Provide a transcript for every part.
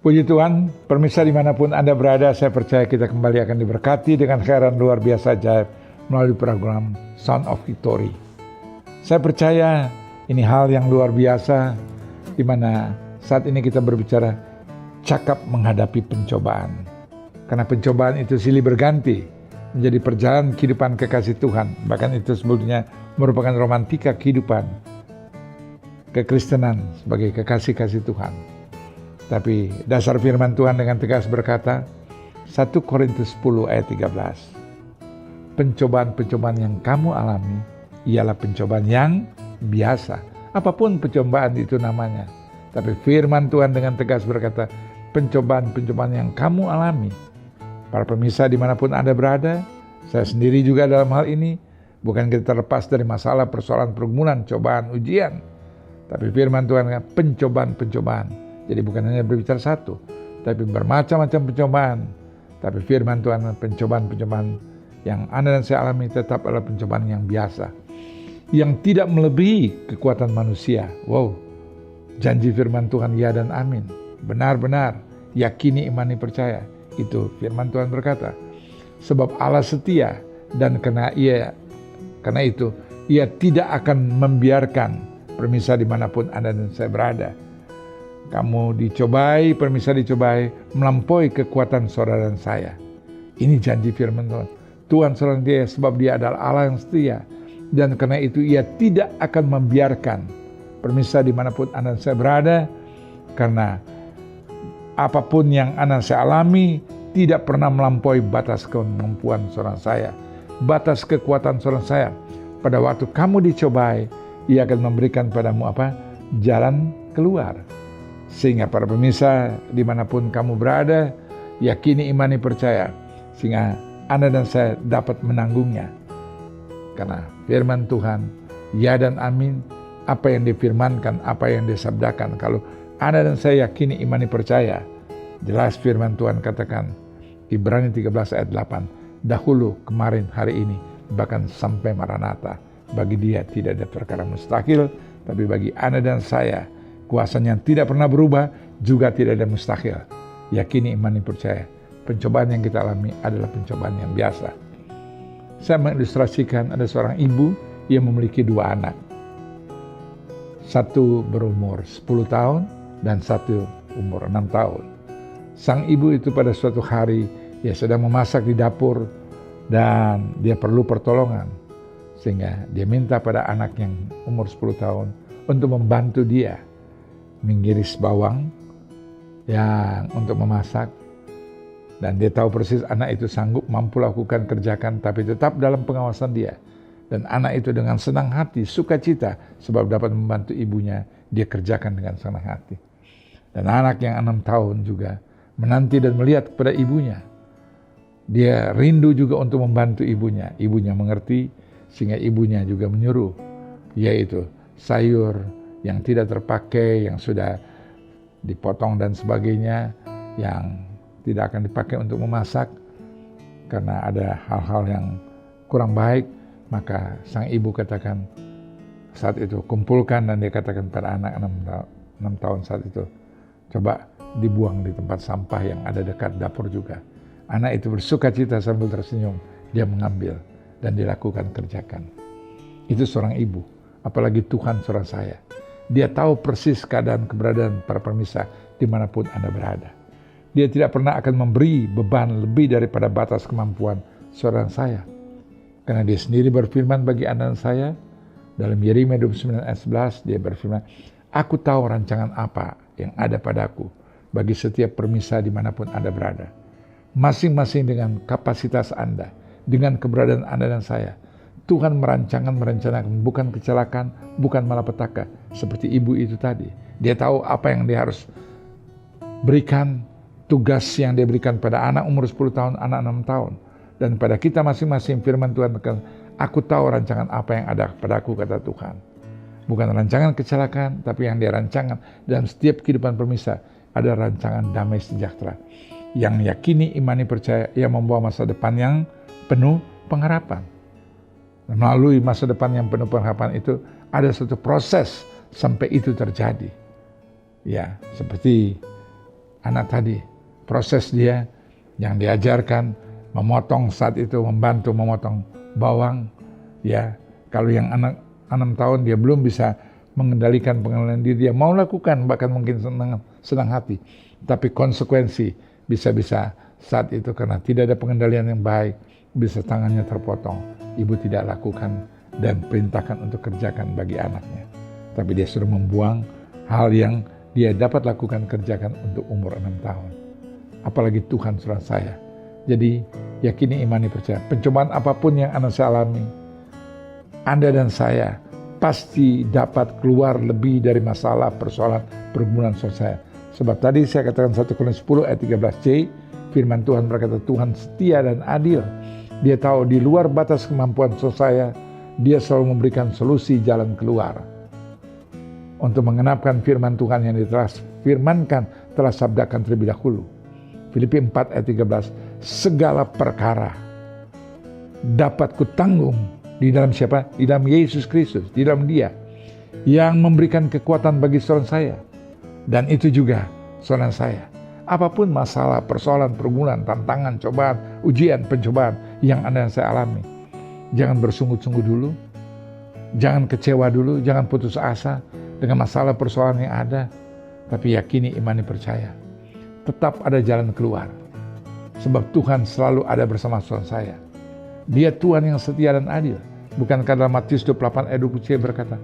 Puji Tuhan, pemirsa dimanapun Anda berada, saya percaya kita kembali akan diberkati dengan khairan luar biasa ajaib melalui program Sound of Victory. Saya percaya ini hal yang luar biasa, di mana saat ini kita berbicara cakap menghadapi pencobaan. Karena pencobaan itu silih berganti menjadi perjalanan kehidupan kekasih Tuhan. Bahkan itu sebetulnya merupakan romantika kehidupan kekristenan sebagai kekasih-kasih Tuhan. Tapi dasar firman Tuhan dengan tegas berkata, 1 Korintus 10 ayat 13. Pencobaan-pencobaan yang kamu alami ialah pencobaan yang biasa. Apapun pencobaan itu namanya. Tapi firman Tuhan dengan tegas berkata, pencobaan-pencobaan yang kamu alami. Para pemirsa dimanapun Anda berada, saya sendiri juga dalam hal ini, bukan kita terlepas dari masalah, persoalan, pergumulan, cobaan, ujian. Tapi firman Tuhan pencobaan-pencobaan. Jadi bukan hanya berbicara satu, tapi bermacam-macam pencobaan. Tapi firman Tuhan pencobaan-pencobaan yang Anda dan saya alami tetap adalah pencobaan yang biasa. Yang tidak melebihi kekuatan manusia. Wow, janji firman Tuhan ya dan amin. Benar-benar yakini, imani, percaya. Itu firman Tuhan berkata. Sebab Allah setia dan karena itu Ia tidak akan membiarkan pemirsa dimanapun Anda dan saya berada. Kamu dicobai, pemirsa dicobai, melampaui kekuatan saudara dan saya. Ini janji firman Tuhan. Tuhan selalu dia, sebab dia adalah Allah yang setia. Dan karena itu Ia tidak akan membiarkan pemirsa dimanapun Anda dan saya berada. Karena apapun yang Anda dan saya alami, tidak pernah melampaui batas kemampuan saudara saya. Batas kekuatan saudara saya. Pada waktu kamu dicobai, Ia akan memberikan padamu apa? Jalan keluar. Sehingga para pemirsa dimanapun kamu berada, yakini, imani, percaya. Sehingga Anda dan saya dapat menanggungnya. Karena firman Tuhan, ya dan amin, apa yang difirmankan, apa yang disabdakan. Kalau Anda dan saya yakini, imani, percaya, jelas firman Tuhan katakan, Ibrani 13 ayat 8, dahulu, kemarin, hari ini, bahkan sampai Maranatha. Bagi dia tidak ada perkara mustahil, tapi bagi Anda dan saya, kuasanya yang tidak pernah berubah, juga tidak ada mustahil. Yakini, imani, percaya. Pencobaan yang kita alami adalah pencobaan yang biasa. Saya mengilustrasikan ada seorang ibu yang memiliki 2 anak. Satu berumur 10 tahun dan satu umur 6 tahun. Sang ibu itu pada suatu hari, ia sedang memasak di dapur dan dia perlu pertolongan. Sehingga dia minta pada anak yang umur 10 tahun untuk membantu dia mengiris bawang yang untuk memasak. Dan dia tahu persis anak itu sanggup, mampu lakukan, kerjakan, tapi tetap dalam pengawasan dia. Dan anak itu dengan senang hati, sukacita, sebab dapat membantu ibunya, dia kerjakan dengan senang hati. Dan anak yang 6 tahun juga menanti dan melihat kepada ibunya. Dia rindu juga untuk membantu ibunya. Ibunya mengerti, sehingga ibunya juga menyuruh, yaitu sayur yang tidak terpakai, yang sudah dipotong dan sebagainya, yang tidak akan dipakai untuk memasak karena ada hal-hal yang kurang baik, maka sang ibu katakan saat itu kumpulkan, dan dia katakan pada anak 6 tahun saat itu, coba dibuang di tempat sampah yang ada dekat dapur juga. Anak itu bersukacita sambil tersenyum, dia mengambil dan dilakukan, kerjakan. Itu seorang ibu, apalagi Tuhan seorang saya. Dia tahu persis keadaan keberadaan para pemirsa dimanapun Anda berada. Dia tidak pernah akan memberi beban lebih daripada batas kemampuan seorang saya. Karena dia sendiri berfirman bagi Anda dan saya, dalam Yeremia 29 ayat 11, dia berfirman, aku tahu rancangan apa yang ada padaku bagi setiap pemirsa dimanapun Anda berada. Masing-masing dengan kapasitas Anda, dengan keberadaan Anda dan saya. Tuhan merencanakan bukan kecelakaan, bukan malapetaka. Seperti ibu itu tadi. Dia tahu apa yang dia harus berikan, tugas yang dia berikan pada anak umur 10 tahun, anak 6 tahun. Dan pada kita masing-masing firman Tuhan berkata, aku tahu rancangan apa yang ada padaku, kata Tuhan. Bukan rancangan kecelakaan, tapi yang dia rancangan dalam setiap kehidupan pemirsa ada rancangan damai sejahtera. Yang yakini, imani, percaya, yang membawa masa depan yang penuh pengharapan. Melalui masa depan yang penuh pengharapan itu ada suatu proses sampai itu terjadi. Ya, seperti anak tadi, proses dia yang diajarkan memotong saat itu, membantu memotong bawang, ya. Kalau yang anak 6 tahun dia belum bisa mengendalikan pengendalian diri, dia mau lakukan, bahkan mungkin senang hati, tapi konsekuensi bisa-bisa saat itu karena tidak ada pengendalian yang baik, bisa tangannya terpotong, ibu tidak lakukan dan perintahkan untuk kerjakan bagi anaknya, tapi dia sudah membuang hal yang dia dapat lakukan, kerjakan untuk umur 6 tahun. Apalagi Tuhan surat saya. Jadi yakini, imani, percaya. Pencobaan apapun yang Anda alami, Anda dan saya pasti dapat keluar lebih dari masalah, persoalan, pergumulan saya. Sebab tadi saya katakan 1 Korintus 10 ayat 13c, firman Tuhan berkata, Tuhan setia dan adil. Dia tahu di luar batas kemampuan saya, dia selalu memberikan solusi jalan keluar. Untuk mengenapkan firman Tuhan yang telah firmankan, telah sabdakan terlebih dahulu. Filipi 4 ayat 13, segala perkara dapat kutanggung di dalam siapa? Di dalam Yesus Kristus, di dalam Dia yang memberikan kekuatan bagi saudara saya. Dan itu juga saudara saya. Apapun masalah, persoalan, pergumulan, tantangan, cobaan, ujian, pencobaan yang Anda dan saya alami, jangan bersungut-sungut dulu, jangan kecewa dulu, jangan putus asa dengan masalah persoalan yang ada, tapi yakini, imani, percaya. Tetap ada jalan keluar. Sebab Tuhan selalu ada bersama saudara saya. Dia Tuhan yang setia dan adil. Bukankah dalam Matius 28 ayat 20 berkata,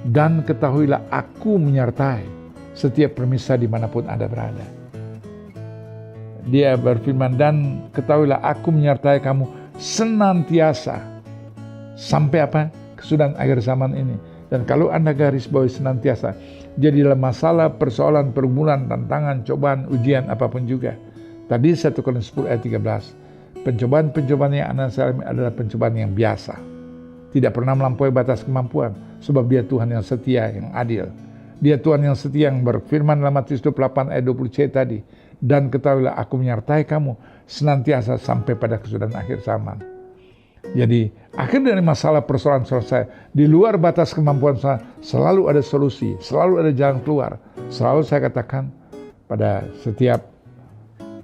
dan ketahuilah aku menyertai setiap permisa dimanapun Anda berada. Dia berfirman, dan ketahuilah aku menyertai kamu senantiasa. Sampai apa? Kesudahan akhir zaman ini. Dan kalau Anda garis bawahi senantiasa, jadi dalam masalah, persoalan, pergumulan, tantangan, cobaan, ujian, apapun juga. Tadi 1 Korintus 10 ayat 13. Pencobaan-pencobaan yang Anda alami adalah pencobaan yang biasa. Tidak pernah melampaui batas kemampuan. Sebab Dia Tuhan yang setia, yang adil. Dia Tuhan yang setia yang berfirman dalam Matius 28 ayat 20c tadi. Dan ketahuilah aku menyertai kamu senantiasa sampai pada kesudahan akhir zaman. Jadi akhir dari masalah persoalan saya, di luar batas kemampuan saya, selalu ada solusi, selalu ada jalan keluar. Selalu saya katakan pada setiap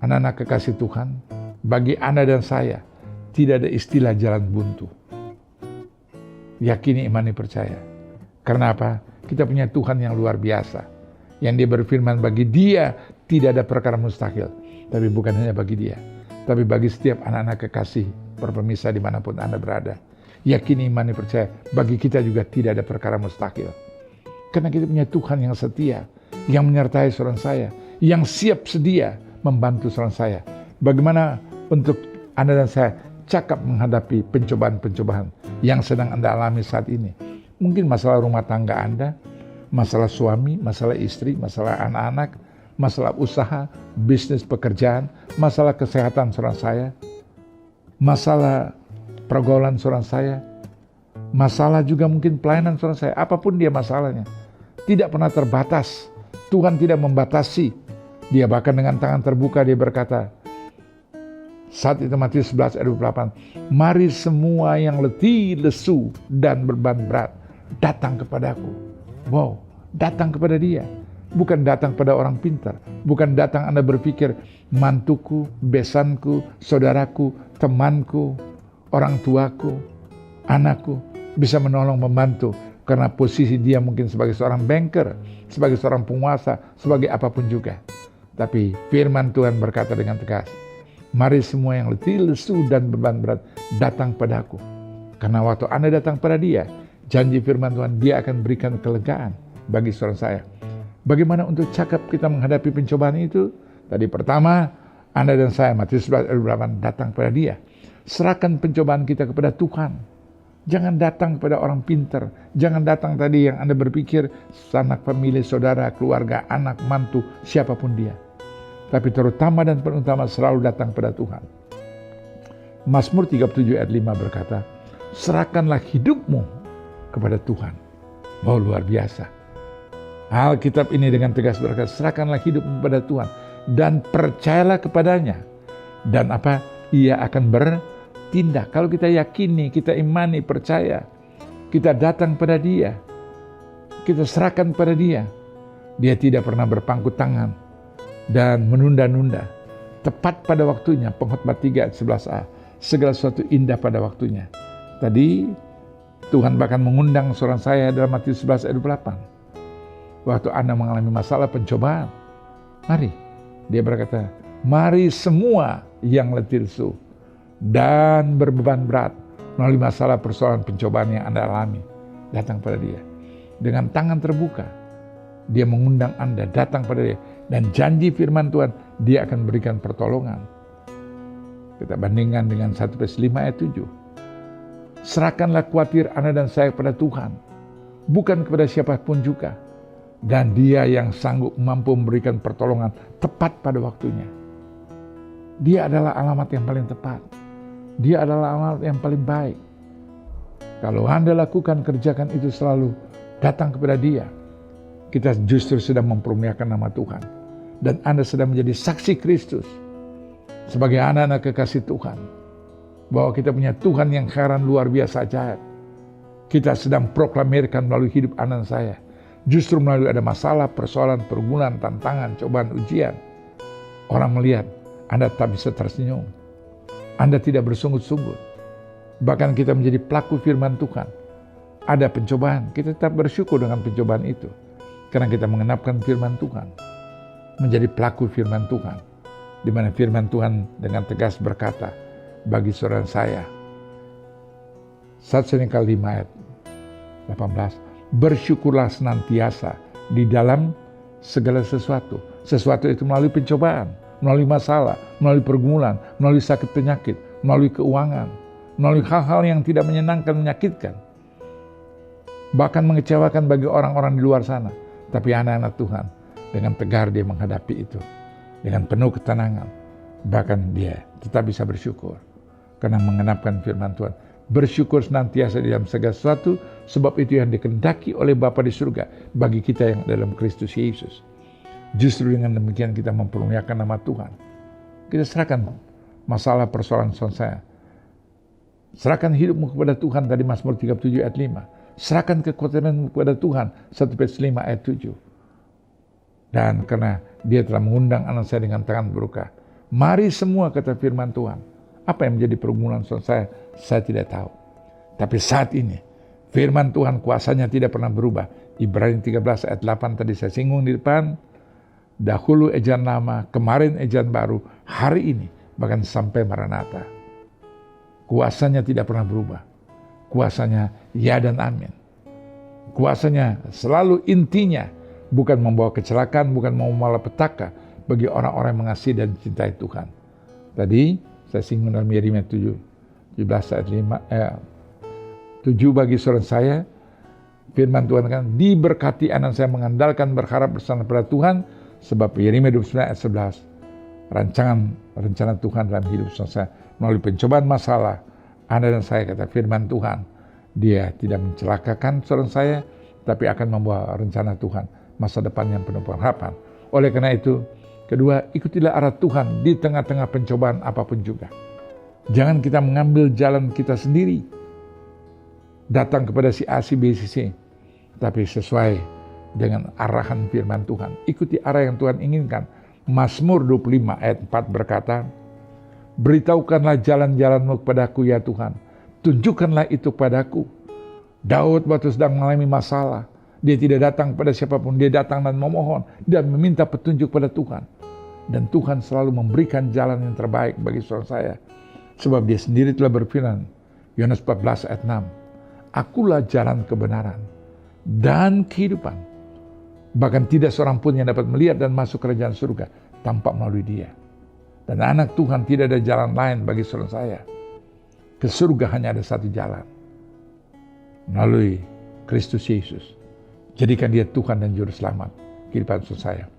anak-anak kekasih Tuhan, bagi Anda dan saya, tidak ada istilah jalan buntu. Yakini, imani, percaya. Karena apa? Kita punya Tuhan yang luar biasa. Yang Dia berfirman, bagi Dia tidak ada perkara mustahil. Tapi bukan hanya bagi Dia, tapi bagi setiap anak-anak kekasih perpemirsa dimanapun Anda berada. Yakini, imani, percaya, bagi kita juga tidak ada perkara mustahil. Karena kita punya Tuhan yang setia, yang menyertai saudara saya, yang siap sedia membantu saudara saya. Bagaimana untuk Anda dan saya cakap menghadapi pencobaan-pencobaan yang sedang Anda alami saat ini. Mungkin masalah rumah tangga Anda, masalah suami, masalah istri, masalah anak-anak, masalah usaha, bisnis, pekerjaan, masalah kesehatan saudara saya, masalah pergaulan saudara saya, masalah juga mungkin pelayanan saudara saya, apapun dia masalahnya, tidak pernah terbatas. Tuhan tidak membatasi. Dia bahkan dengan tangan terbuka dia berkata, saat itu Matius 11 ayat 28, mari semua yang letih, lesu, dan beban berat, datang kepadaku. Wow, datang kepada Dia. Bukan datang pada orang pintar. Bukan datang Anda berpikir, mantuku, besanku, saudaraku, temanku, orang tuaku, anakku bisa menolong, membantu. Karena posisi dia mungkin sebagai seorang banker, sebagai seorang penguasa, sebagai apapun juga. Tapi firman Tuhan berkata dengan tegas, mari semua yang letih, lesu, dan beban berat datang padaku. Karena waktu Anda datang pada Dia, janji firman Tuhan, Dia akan berikan kelegaan bagi saudara saya. Bagaimana untuk cakap kita menghadapi pencobaan itu? Tadi pertama, Anda dan saya, Matius 11 ayat 28, datang pada Dia. Serahkan pencobaan kita kepada Tuhan. Jangan datang kepada orang pintar. Jangan datang tadi yang Anda berpikir sanak famili, saudara, keluarga, anak, mantu, siapapun dia. Tapi terutama dan terutama selalu datang pada Tuhan. Mazmur 37 ayat 5 berkata, serahkanlah hidupmu kepada Tuhan. Oh, luar biasa. Alkitab ini dengan tegas berkata, serahkanlah hidupmu kepada Tuhan dan percayalah kepadanya. Dan apa? Ia akan bertindak. Kalau kita yakini, kita imani, percaya, kita datang pada Dia, kita serahkan pada Dia, Dia tidak pernah berpangku tangan. dan menunda-nunda. Tepat pada waktunya, pengkhotbah 3 ayat 11a. Segala sesuatu indah pada waktunya. Tadi Tuhan bahkan mengundang seorang saya dalam Matius 11 ayat 28. Waktu Anda mengalami masalah pencobaan, mari. Dia berkata, mari semua yang letih lesu dan berbeban berat melalui masalah persoalan pencobaan yang Anda alami, datang pada dia. Dengan tangan terbuka, dia mengundang Anda datang pada dia. Dan janji firman Tuhan, dia akan berikan pertolongan. Kita bandingkan dengan 1 Petrus 5 ayat 7. Serahkanlah khawatir Anda dan saya kepada Tuhan, bukan kepada siapapun juga. Dan dia yang sanggup mampu memberikan pertolongan tepat pada waktunya. Dia adalah alamat yang paling tepat. Dia adalah alamat yang paling baik. Kalau Anda lakukan, kerjakan itu selalu, datang kepada dia. Kita justru sedang mempermuliakan nama Tuhan. Dan Anda sedang menjadi saksi Kristus sebagai anak-anak kekasih Tuhan. Bahwa kita punya Tuhan yang heran luar biasa ajaib. Kita sedang proklamirkan melalui hidup Anda dan saya. Justru melalui ada masalah, persoalan, pergumulan, tantangan, cobaan, ujian. Orang melihat Anda tak bisa tersenyum. Anda tidak bersungut-sungut. Bahkan kita menjadi pelaku firman Tuhan. Ada pencobaan, kita tetap bersyukur dengan pencobaan itu. Karena kita mengenapkan firman Tuhan. Menjadi pelaku firman Tuhan. Di mana firman Tuhan dengan tegas berkata, bagi saudara saya, 1 Korintus 5 ayat 18, bersyukurlah senantiasa di dalam segala sesuatu. Sesuatu itu melalui pencobaan, melalui masalah, melalui pergumulan, melalui sakit penyakit, melalui keuangan, melalui hal-hal yang tidak menyenangkan, menyakitkan. Bahkan mengecewakan bagi orang-orang di luar sana. Tapi anak-anak Tuhan, dengan tegar dia menghadapi itu. Dengan penuh ketenangan. Bahkan dia tetap bisa bersyukur. Karena mengenapkan firman Tuhan. Bersyukur senantiasa di dalam segala sesuatu. Sebab itu yang dikehendaki oleh Bapa di surga. Bagi kita yang dalam Kristus Yesus. Justru dengan demikian kita mempermuliakan nama Tuhan. Kita serahkan masalah persoalan saya. Serahkan hidupmu kepada Tuhan. Tadi Mazmur 37 ayat 5. Serahkan kekuatanmu kepada Tuhan. 1 Petrus 5 ayat 7. Dan karena dia telah mengundang anak saya dengan tangan terbuka. Mari semua, kata firman Tuhan. Apa yang menjadi pergumulan saya tidak tahu. Tapi saat ini, firman Tuhan kuasanya tidak pernah berubah. Ibrani 13 ayat 8 tadi saya singgung di depan. Dahulu ejaan lama, kemarin ejaan baru, hari ini, bahkan sampai Maranatha. Kuasanya tidak pernah berubah. Kuasanya ya dan amin. Kuasanya selalu intinya bukan membawa kecelakaan, bukan membawa malapetaka bagi orang-orang yang mengasihi dan cintai Tuhan. Tadi saya singgung dalam Yeremia 17 ayat 7 bagi saudara saya, firman Tuhan kan, diberkati anak saya mengandalkan berharap bersama pada Tuhan, sebab Yeremia 29 ayat 11, rencana Tuhan dalam hidup saudara saya, melalui pencobaan masalah, Anda dan saya, kata firman Tuhan, dia tidak mencelakakan saudara saya, tapi akan membawa rencana Tuhan, masa depan yang penuh pengharapan. Oleh karena itu, kedua, ikutilah arah Tuhan di tengah-tengah pencobaan apapun juga. Jangan kita mengambil jalan kita sendiri, datang kepada si A, si B, si C, tapi sesuai dengan arahan firman Tuhan. Ikuti arah yang Tuhan inginkan. Mazmur 25 ayat 4 berkata, beritahukanlah jalan-jalanmu kepadaku ya Tuhan, tunjukkanlah itu padaku. Daud waktu sedang mengalami masalah, dia tidak datang pada siapapun, dia datang dan memohon dan meminta petunjuk pada Tuhan. Dan Tuhan selalu memberikan jalan yang terbaik bagi saudara saya. Sebab dia sendiri telah berfirman, Yohanes 14 ayat 6, akulah jalan kebenaran dan kehidupan. Bahkan tidak seorang pun yang dapat melihat dan masuk kerajaan surga tanpa melalui dia. Dan anak Tuhan tidak ada jalan lain bagi saudara saya. Ke surga hanya ada satu jalan. Melalui Kristus Yesus. Jadikan dia Tuhan dan Juru Selamat kehidupan saya.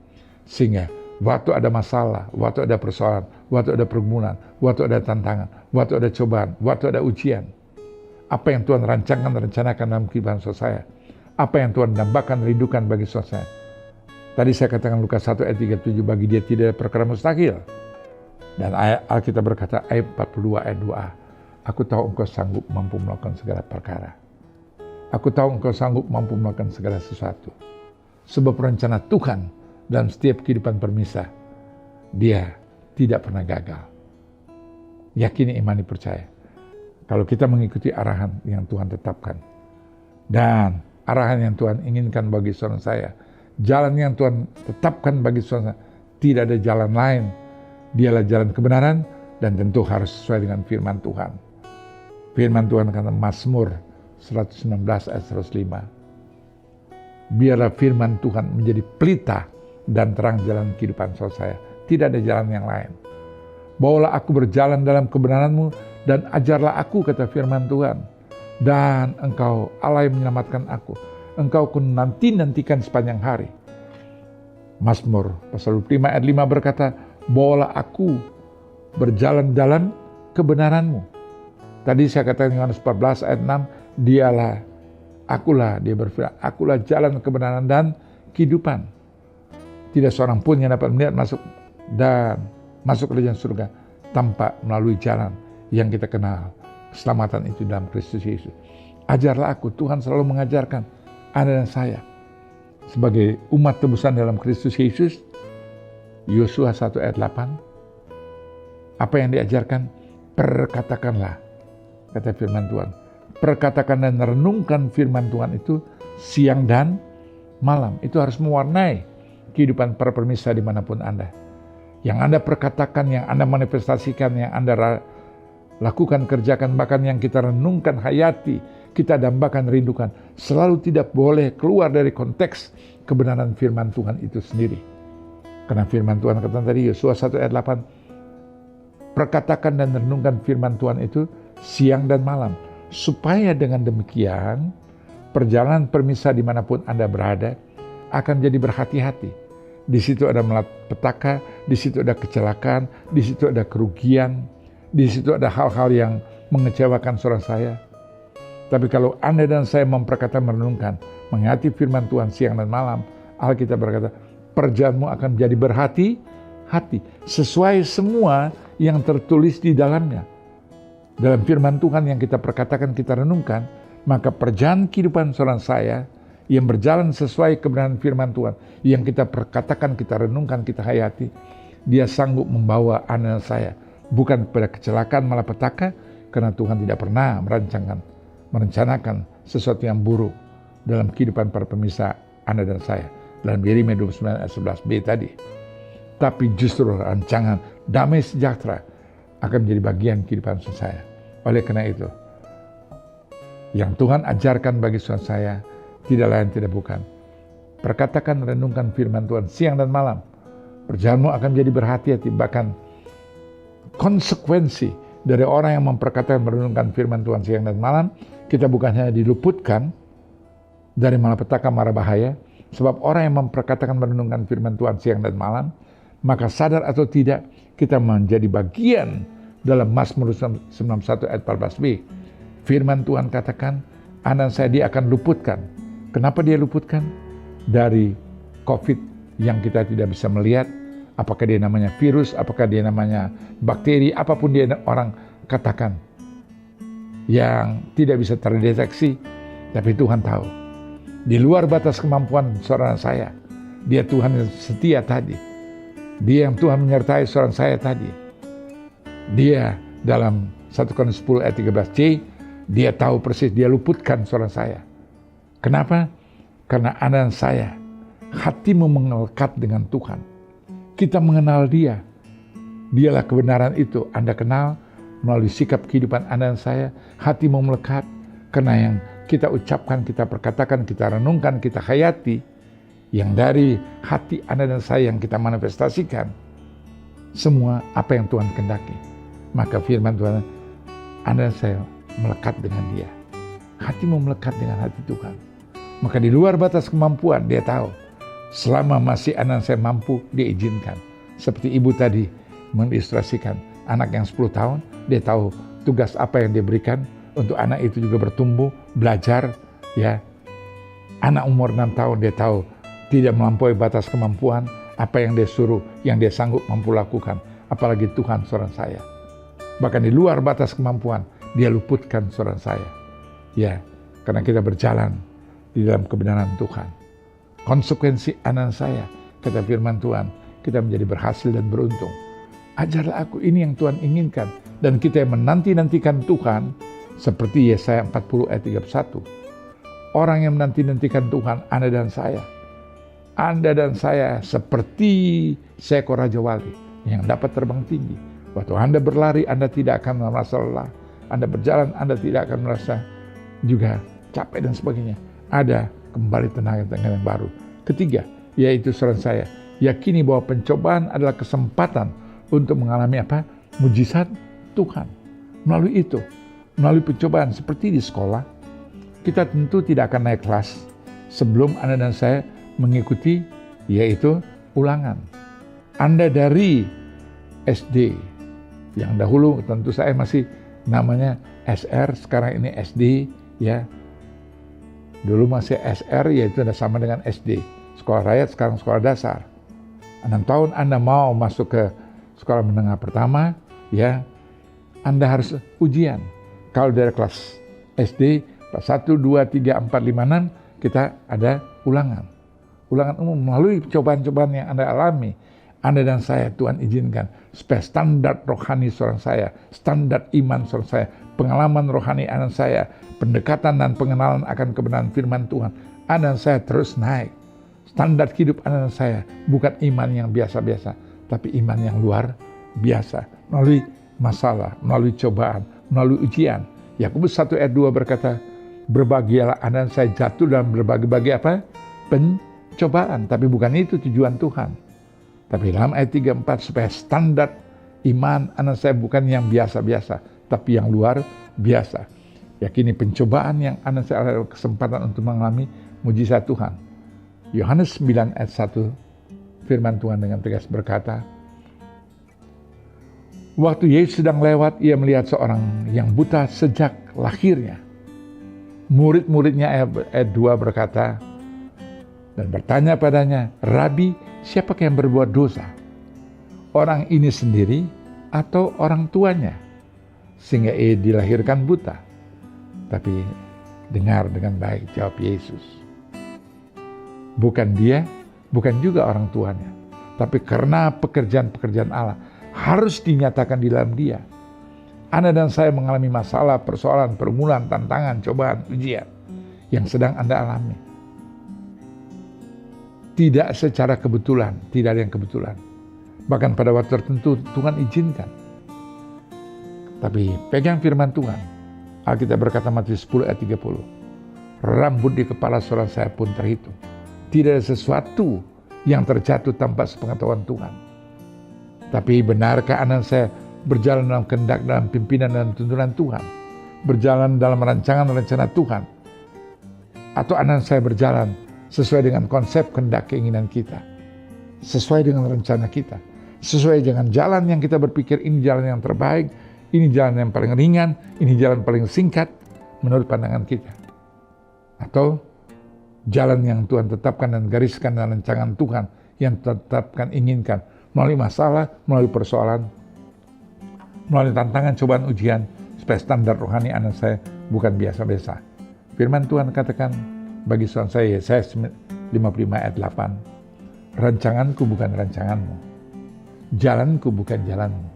Sehingga waktu ada masalah, waktu ada persoalan, waktu ada pergumulan, waktu ada tantangan, waktu ada cobaan, waktu ada ujian. Apa yang Tuhan rancangkan dan rencanakan dalam kehidupan saya. Apa yang Tuhan dambakan, rindukan bagi saya. Tadi saya katakan Lukas 1 ayat 37, bagi dia tidak ada perkara mustahil. Dan Alkitab berkata ayat 42 ayat 2a, aku tahu engkau sanggup mampu melakukan segala perkara. Aku tahu engkau sanggup mampu melakukan segala sesuatu. Sebab rencana Tuhan dalam setiap kehidupan permisah dia tidak pernah gagal. Yakini, imani, percaya. Kalau kita mengikuti arahan yang Tuhan tetapkan, dan arahan yang Tuhan inginkan bagi saudara saya, jalan yang Tuhan tetapkan bagi saudara saya, tidak ada jalan lain. Dialah jalan kebenaran, dan tentu harus sesuai dengan firman Tuhan. Firman Tuhan kata Mazmur 119 ayat 105. Biarlah firman Tuhan menjadi pelita dan terang jalan kehidupan saudara saya. Tidak ada jalan yang lain. Bawalah aku berjalan dalam kebenaran-Mu dan ajarlah aku, kata firman Tuhan. Dan Engkau Allah yang menyelamatkan aku. Engkau ku nantikan sepanjang hari. Mazmur pasal 25 ayat 5 berkata, bawalah aku berjalan dalam kebenaran-Mu. Tadi saya katakan Yohanes 14 ayat 6, dia berfirman, akulah jalan kebenaran dan kehidupan. Tidak seorang pun yang dapat melihat masuk kerajaan surga tanpa melalui jalan yang kita kenal. Keselamatan itu dalam Kristus Yesus. Ajarlah aku, Tuhan selalu mengajarkan Anda dan saya sebagai umat tebusan dalam Kristus Yesus. Yosua 1 ayat 8. Apa yang diajarkan? Perkatakanlah, kata firman Tuhan. Perkatakan dan renungkan firman Tuhan itu siang dan malam. Itu harus mewarnai kehidupan para pemirsa dimanapun Anda. Yang Anda perkatakan, yang Anda manifestasikan, yang Anda lakukan, kerjakan, bahkan yang kita renungkan, hayati, kita dambakan, rindukan, selalu tidak boleh keluar dari konteks kebenaran firman Tuhan itu sendiri. Karena firman Tuhan kata tadi, Yosua 1 ayat 8, perkatakan dan renungkan firman Tuhan itu siang dan malam, supaya dengan demikian perjalanan permisa dimanapun Anda berada akan jadi berhati-hati. Di situ ada malapetaka, di situ ada kecelakaan, di situ ada kerugian, di situ ada hal-hal yang mengecewakan saudara saya. Tapi kalau Anda dan saya memperkatakan, merenungkan, menghayati firman Tuhan siang dan malam, Alkitab berkata, perjalananmu akan menjadi berhati-hati sesuai semua yang tertulis di dalamnya. Dalam firman Tuhan yang kita perkatakan, kita renungkan, maka perjalanan kehidupan saudara saya yang berjalan sesuai kebenaran firman Tuhan, yang kita perkatakan, kita renungkan, kita hayati, dia sanggup membawa Anda dan saya bukan kepada kecelakaan malapetaka, karena Tuhan tidak pernah merencanakan sesuatu yang buruk dalam kehidupan para pemirsa Anda dan saya. Dalam Yeremia 29 ayat 11b tadi. Tapi justru rancangan damai sejahtera akan menjadi bagian kehidupan saya. Oleh karena itu, yang Tuhan ajarkan bagi saudara saya tidak lain tidak bukan. Perkatakan, renungkan firman Tuhan siang dan malam. Perjalananmu akan menjadi berhati-hati, bahkan konsekuensi dari orang yang memperkatakan, merenungkan firman Tuhan siang dan malam, kita bukan hanya diluputkan dari malapetaka mara bahaya, sebab orang yang memperkatakan, merenungkan firman Tuhan siang dan malam, maka sadar atau tidak, kita menjadi bagian dalam Mazmur 91 ayat 14b. Firman Tuhan katakan, Anda dan saya dia akan luputkan. Kenapa dia luputkan? Dari COVID yang kita tidak bisa melihat, apakah dia namanya virus, apakah dia namanya bakteri, apapun dia orang katakan yang tidak bisa terdeteksi, tapi Tuhan tahu. Di luar batas kemampuan saudara saya, dia Tuhan yang setia tadi. Dia yang Tuhan menyertai saudara saya tadi. Dia dalam 1 Korintus 10 ayat 13c, dia tahu persis, dia luputkan saudara saya. Kenapa? Karena Anda dan saya, hatimu melekat dengan Tuhan. Kita mengenal dia. Dialah kebenaran itu. Anda kenal melalui sikap kehidupan Anda dan saya. Hatimu melekat. Karena yang kita ucapkan, kita perkatakan, kita renungkan, kita hayati. Yang dari hati Anda dan saya yang kita manifestasikan. Semua apa yang Tuhan kehendaki. Maka firman Tuhan, Anda dan saya melekat dengan dia. Hatimu melekat dengan hati Tuhan. Maka di luar batas kemampuan, dia tahu. Selama masih anak saya mampu, dia izinkan. Seperti ibu tadi mengilustrasikan anak yang 10 tahun, dia tahu tugas apa yang dia berikan untuk anak itu juga bertumbuh, belajar. Ya, anak umur 6 tahun dia tahu tidak melampaui batas kemampuan, apa yang dia suruh, yang dia sanggup mampu lakukan. Apalagi Tuhan saudara saya. Bahkan di luar batas kemampuan, dia luputkan saudara saya. Ya, karena kita berjalan di dalam kebenaran Tuhan. Konsekuensi anak saya, kata firman Tuhan, kita menjadi berhasil dan beruntung. Ajarlah aku, ini yang Tuhan inginkan. Dan kita yang menanti-nantikan Tuhan, seperti Yesaya 40 ayat 31. Orang yang menanti-nantikan Tuhan, Anda dan saya. Anda dan saya seperti seekor Raja Wali yang dapat terbang tinggi. Waktu Anda berlari, Anda tidak akan merasa lelah. Anda berjalan, Anda tidak akan merasa juga capek dan sebagainya. Ada kembali tenaga yang baru. Ketiga, yaitu saran saya, yakini bahwa pencobaan adalah kesempatan untuk mengalami apa? Mujizat Tuhan. Melalui itu, melalui pencobaan seperti di sekolah, kita tentu tidak akan naik kelas sebelum Anda dan saya mengikuti yaitu ulangan. Anda dari SD, yang dahulu tentu saya masih namanya SR, sekarang ini SD ya. Dulu masih SR, yaitu sudah sama dengan SD. Sekolah rakyat, sekarang sekolah dasar. 6 tahun Anda mau masuk ke sekolah menengah pertama, ya, Anda harus ujian. Kalau dari kelas SD, kelas 1, 2, 3, 4, 5, 6, kita ada ulangan. Ulangan umum melalui cobaan-cobaan yang Anda alami. Anda dan saya, Tuhan izinkan, supaya standar rohani seorang saya, standar iman seorang saya, pengalaman rohani Anda dan saya, pendekatan dan pengenalan akan kebenaran firman Tuhan, Anda dan saya terus naik. Standar hidup Anda dan saya bukan iman yang biasa-biasa, tapi iman yang luar biasa. Melalui masalah, melalui cobaan, melalui ujian. Yakobus 1 ayat 2 berkata, berbahagialah Anda dan saya jatuh dalam berbagai-bagai apa? Pencobaan. Tapi bukan itu tujuan Tuhan. Tapi dalam ayat 3-4 supaya standar iman Anda dan saya bukan yang biasa-biasa, tapi yang luar biasa. Yakini pencobaan yang Anda dan saya ada kesempatan untuk mengalami mujizat Tuhan. Yohanes 9 ayat 1, firman Tuhan dengan tegas berkata, waktu Yesus sedang lewat, ia melihat seorang yang buta sejak lahirnya. Murid-muridnya ayat 2 berkata, dan bertanya padanya, Rabi, siapakah yang berbuat dosa? Orang ini sendiri atau orang tuanya? Sehingga ia dilahirkan buta. Tapi dengar dengan baik, jawab Yesus. Bukan dia, bukan juga orang tuanya. Tapi karena pekerjaan-pekerjaan Allah harus dinyatakan di dalam dia. Anda dan saya mengalami masalah, persoalan, pergumulan, tantangan, cobaan, ujian yang sedang Anda alami. Tidak secara kebetulan, tidak ada yang kebetulan. Bahkan pada waktu tertentu Tuhan izinkan. Tapi pegang firman Tuhan. Alkitab berkata Matius 10 ayat 30. Rambut di kepala seorang saya pun terhitung. Tidak ada sesuatu yang terjatuh tanpa sepengetahuan Tuhan. Tapi benarkah Anda dan saya berjalan dalam kehendak, dalam pimpinan dan tuntunan Tuhan? Berjalan dalam rancangan dan rencana Tuhan? Atau Anda dan saya berjalan sesuai dengan konsep kehendak keinginan kita? Sesuai dengan rencana kita? Sesuai dengan jalan yang kita berpikir ini jalan yang terbaik, ini jalan yang paling ringan, ini jalan paling singkat menurut pandangan kita? Atau jalan yang Tuhan tetapkan dan gariskan dalam rancangan Tuhan yang tetapkan inginkan melalui masalah, melalui persoalan, melalui tantangan, cobaan, ujian, supaya standar rohani anak saya bukan biasa-biasa. Firman Tuhan katakan bagi seorang saya 55 ayat 8, rancanganku bukan rancanganmu, jalanku bukan jalanmu.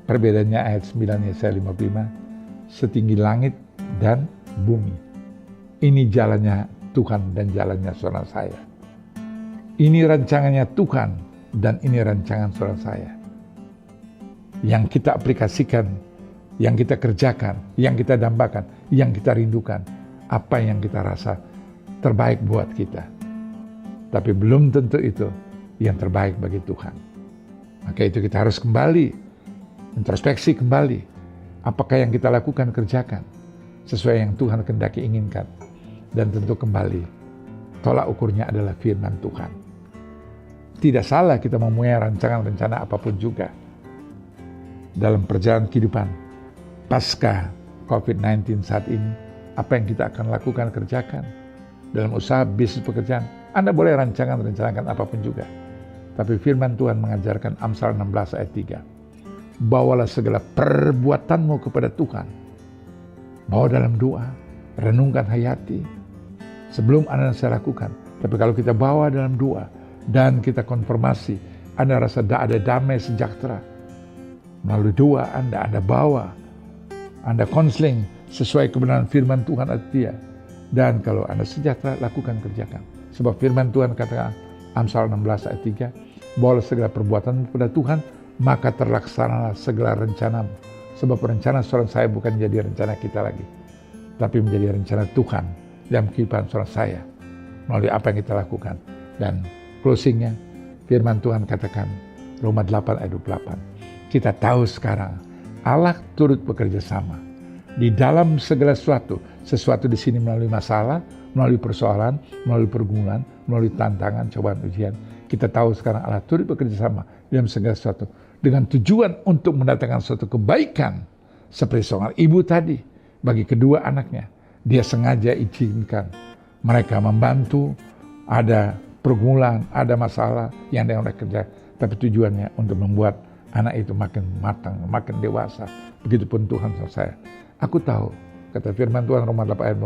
Perbedaannya ayat 9 Yesaya 55, setinggi langit dan bumi. Ini jalannya Tuhan dan jalannya saudara saya. Ini rancangannya Tuhan dan ini rancangan saudara saya. Yang kita aplikasikan, yang kita kerjakan, yang kita dambakan, yang kita rindukan, apa yang kita rasa terbaik buat kita. Tapi belum tentu itu yang terbaik bagi Tuhan. Maka itu kita harus kembali, introspeksi kembali. Apakah yang kita lakukan, kerjakan sesuai yang Tuhan kehendaki inginkan. Dan tentu kembali, tolak ukurnya adalah firman Tuhan. Tidak salah kita mempunyai rancangan-rencana apapun juga dalam perjalanan kehidupan pasca COVID-19 saat ini. Apa yang kita akan lakukan, kerjakan dalam usaha, bisnis, pekerjaan. Anda boleh rencanakan apapun juga. Tapi firman Tuhan mengajarkan Amsal 16 ayat 3. Bawalah segala perbuatanmu kepada Tuhan. Bawa dalam doa, renungkan, hayati. Sebelum Anda dan saya lakukan. Tapi kalau kita bawa dalam doa dan kita konfirmasi, Anda rasa tidak ada damai sejahtera, melalui doa Anda bawa, Anda konseling sesuai kebenaran firman Tuhan atau tidak. Dan kalau Anda sejahtera, lakukan, kerjakan. Sebab firman Tuhan katakan, Amsal 16 ayat 3, bawalah segala perbuatanmu kepada Tuhan, maka terlaksanalah segala rencanamu. Sebab rencana seorang saya bukan jadi rencana kita lagi, tapi menjadi rencana Tuhan dalam kehidupan seorang saya, melalui apa yang kita lakukan. Dan closingnya, firman Tuhan katakan, Roma 8 ayat 28, kita tahu sekarang Allah turut bekerja sama di dalam segala sesuatu di sini melalui masalah, melalui persoalan, melalui pergumulan, melalui tantangan, cobaan, ujian. Kita tahu sekarang Allah turut bekerja sama dalam segala sesuatu dengan tujuan untuk mendatangkan suatu kebaikan. Seperti seorang ibu tadi, bagi kedua anaknya, dia sengaja izinkan mereka membantu, ada pergumulan, ada masalah yang mereka kerja, tapi tujuannya untuk membuat anak itu makin matang, makin dewasa. Begitupun Tuhan sama saya. Aku tahu, kata firman Tuhan Roma 8 ayat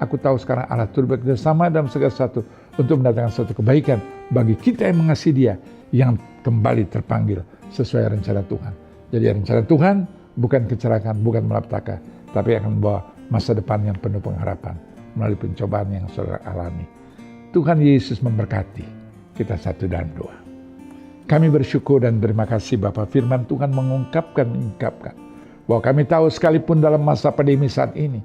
1, aku tahu sekarang Allah turut bekerja sama dalam segala sesuatu untuk mendatangkan suatu kebaikan bagi kita yang mengasihi Dia, yang kembali terpanggil sesuai rencana Tuhan. Jadi rencana Tuhan bukan kecelakaan, bukan malapetaka, tapi akan membawa masa depan yang penuh pengharapan melalui pencobaan yang saudara alami. Tuhan Yesus memberkati kita satu dan doa. Kami bersyukur dan terima kasih Bapa, firman Tuhan mengungkapkan bahwa kami tahu sekalipun dalam masa pandemi saat ini,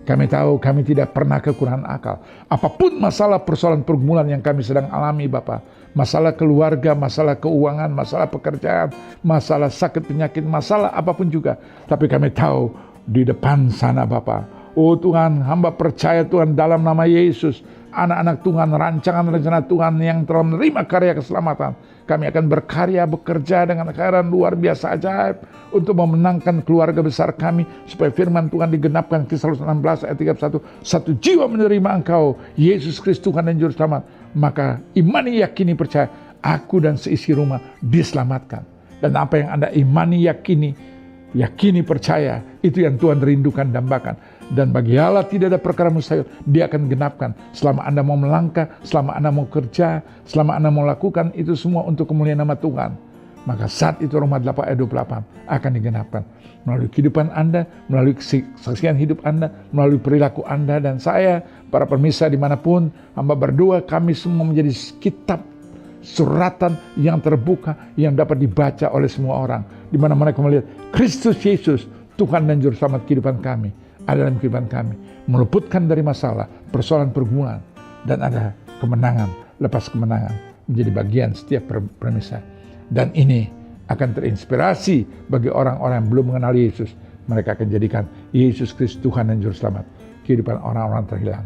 kami tahu kami tidak pernah kekurangan akal. Apapun masalah persoalan pergumulan yang kami sedang alami Bapa, masalah keluarga, masalah keuangan, masalah pekerjaan, masalah sakit penyakit, masalah apapun juga. Tapi kami tahu di depan sana Bapa, oh Tuhan, hamba percaya Tuhan dalam nama Yesus, anak-anak Tuhan, rancangan rencana Tuhan yang telah menerima karya keselamatan, kami akan berkarya, bekerja dengan keadaan luar biasa ajaib untuk memenangkan keluarga besar kami, supaya firman Tuhan digenapkan, Kisah 16 ayat 31, satu jiwa menerima Engkau, Yesus Kristus Tuhan dan Juru Selamat, maka imani, yakini, percaya, aku dan seisi rumah diselamatkan. Dan apa yang Anda imani, yakini, percaya, itu yang Tuhan rindukan, dambakan. Dan bagi Allah tidak ada perkara mustahil, Dia akan genapkan. Selama Anda mau melangkah, selama Anda mau kerja, selama Anda mau lakukan, itu semua untuk kemuliaan nama Tuhan. Maka saat itu Roma 8 ayat 28 akan digenapkan. Melalui kehidupan Anda, melalui kesaksian hidup Anda, melalui perilaku Anda dan saya, para pemirsa dimanapun, hamba berdoa kami semua menjadi kitab suratan yang terbuka, yang dapat dibaca oleh semua orang, di mana mereka melihat Kristus Yesus, Tuhan dan Juru Selamat kehidupan kami, ada dalam kehidupan kami, meluputkan dari masalah, persoalan pergumulan, dan ada kemenangan, lepas kemenangan, menjadi bagian setiap pemirsa. Dan ini akan terinspirasi bagi orang-orang yang belum mengenal Yesus. Mereka akan jadikan Yesus Kristus Tuhan dan Juru Selamat kehidupan orang-orang terhilang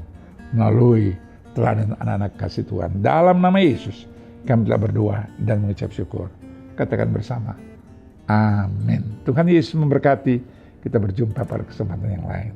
melalui teladan anak-anak kasih Tuhan. Dalam nama Yesus kami telah berdoa dan mengucap syukur. Katakan bersama, amin. Tuhan Yesus memberkati. Kita berjumpa pada kesempatan yang lain.